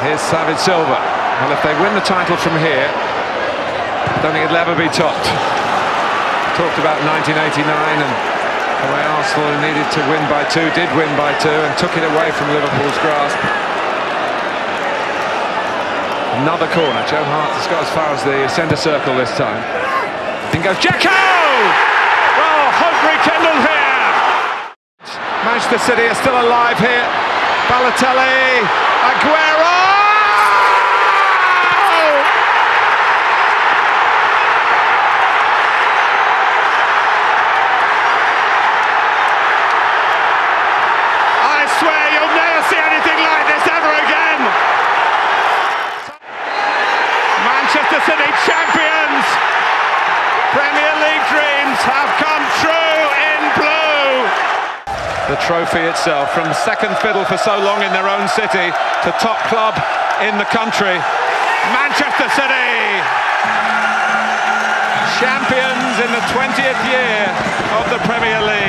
Here's David Silva. Well, if they win the title from here, I don't think it'll ever be topped. Talked about 1989 and the way Arsenal needed to win by two, did win by two, and took it away from Liverpool's grasp. Another corner. Joe Hart has got as far as the centre circle this time. In goes Dzeko! Well, hope rekindled here. Manchester City are still alive here. Balotelli, Aguero! I swear you'll never see anything like this ever again. Manchester City champions. Premier League dreams have come true in blue. The trophy itself, from second fiddle for so long in their own city to top club in the country. Manchester City, champions in the 20th year of the Premier League.